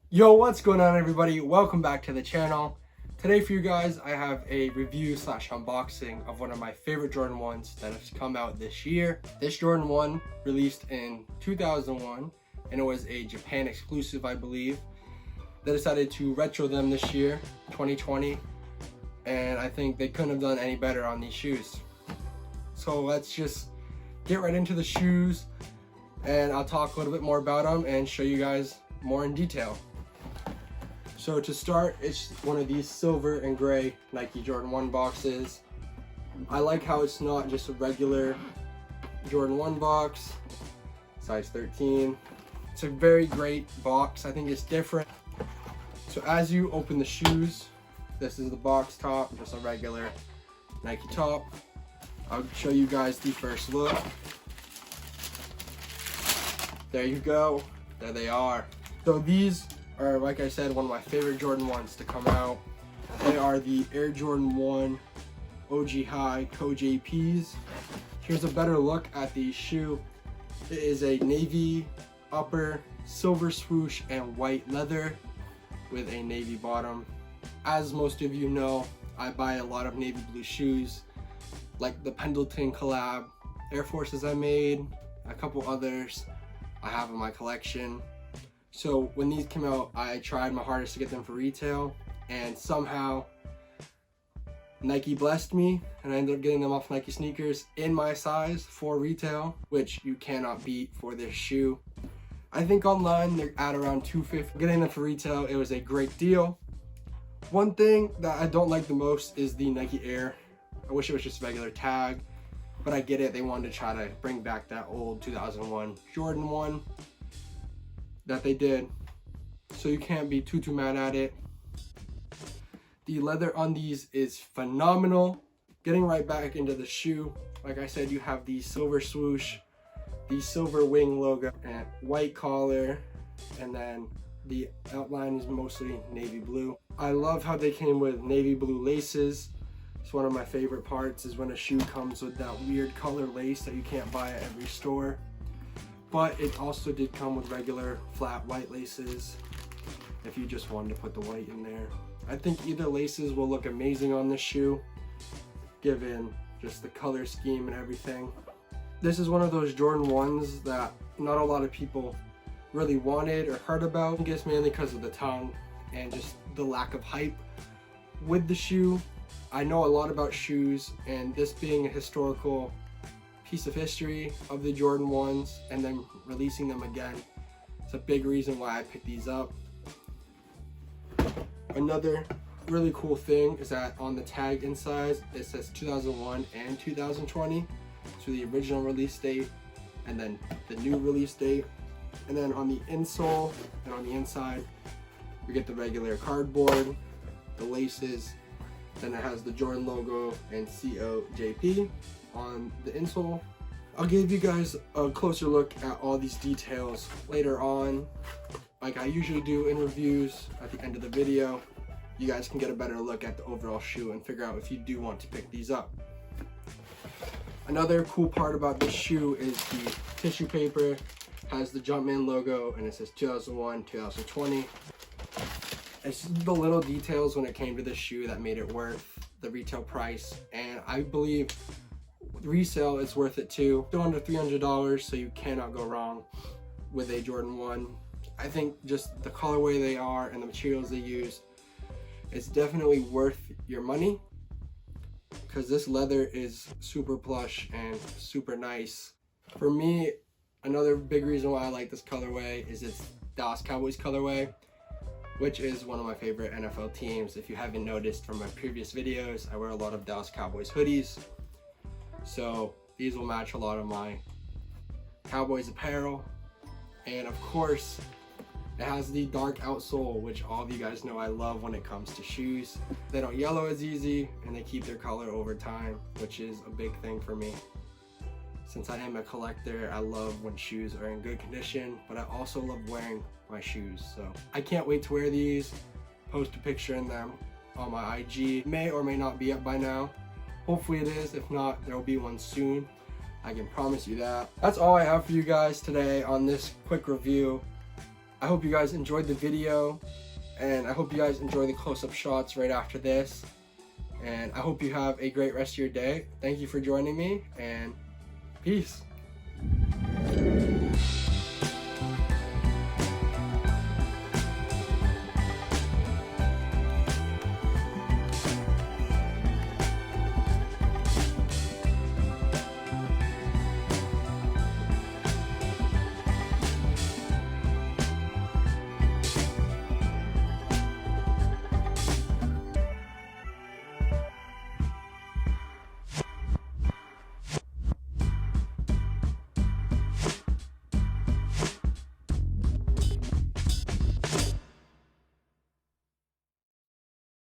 Yo, what's going on everybody? Welcome back to the channel. Today for you guys, I have a review slash unboxing of one of my favorite Jordan 1s that has come out this year. This Jordan 1 released in 2001 and it was a Japan exclusive, I believe. They decided to retro them this year, 2020, and I think they couldn't have done any better on these shoes. So let's just get right into the shoes and I'll talk a little bit more about them and show you guys more in detail. So to start, it's one of these silver and gray Nike Jordan 1 boxes. I like how it's not just a regular Jordan 1 box, size 13. It's a very great box. I think it's different. So as you open the shoes, this is the box top, just a regular Nike top. I'll show you guys the first look. There you go. There they are. So these are, like I said, one of my favorite Jordan 1s to come out. They are the Air Jordan 1 OG High CO.JPs. Here's a better look at the shoe. It is a navy upper, silver swoosh, and white leather with a navy bottom. As most of you know, I buy a lot of navy blue shoes, like the Pendleton collab Air Forces I made, a couple others I have in my collection. So when these came out, I tried my hardest to get them for retail, and somehow Nike blessed me and I ended up getting them off Nike sneakers in my size for retail, which you cannot beat for this shoe. I think online they're at around $250. Getting them for retail, it was a great deal. One thing that I don't like the most is the Nike Air. I wish it was just a regular tag, but I get it. They wanted to try to bring back that old 2001 Jordan 1 that they did, so you can't be too mad at it. The leather on these is phenomenal. Getting right back into the shoe, like I said, you have the silver swoosh, the silver wing logo, and white collar, and then the outline is mostly navy blue. I love how they came with navy blue laces. It's one of my favorite parts, is when a shoe comes with that weird color lace that you can't buy at every store. But it also did come with regular flat white laces if you just wanted to put the white in there. I think either laces will look amazing on this shoe, given just the color scheme and everything. This is one of those Jordan 1s that not a lot of people really wanted or heard about. I guess mainly because of the tongue and just the lack of hype with the shoe. I know a lot about shoes, and this being a historical piece of history of the Jordan 1s and then releasing them again, it's a big reason why I picked these up. Another really cool thing is that on the tag inside it says 2001 and 2020, so the original release date and then the new release date. And then on the insole and on the inside we get the regular cardboard, the laces, then it has the Jordan logo and CO.JP on the insole. I'll give you guys a closer look at all these details later on, like I usually do in reviews at the end of the video. You guys can get a better look at the overall shoe and figure out if you do want to pick these up. Another cool part about this shoe is the tissue paper. It has the Jumpman logo and it says 2001, 2020. It's the little details when it came to this shoe that made it worth the retail price, and I believe resale is worth it too. Still under $300, so you cannot go wrong with a Jordan 1. I think just the colorway they are and the materials they use, it's definitely worth your money, because this leather is super plush and super nice. For me, another big reason why I like this colorway is it's Dallas Cowboys colorway, which is one of my favorite NFL teams. If you haven't noticed from my previous videos, I wear a lot of Dallas Cowboys hoodies. So these will match a lot of my Cowboys apparel. And of course, it has the dark outsole, which all of you guys know I love when it comes to shoes. They don't yellow as easy and they keep their color over time, which is a big thing for me. Since I am a collector, I love when shoes are in good condition, but I also love wearing my shoes. So I can't wait to wear these, post a picture in them on my IG. May or may not be up by now. Hopefully it is. If not, there will be one soon. I can promise you that. That's all I have for you guys today on this quick review. I hope you guys enjoyed the video, and I hope you guys enjoy the close-up shots right after this. And I hope you have a great rest of your day. Thank you for joining me, and peace.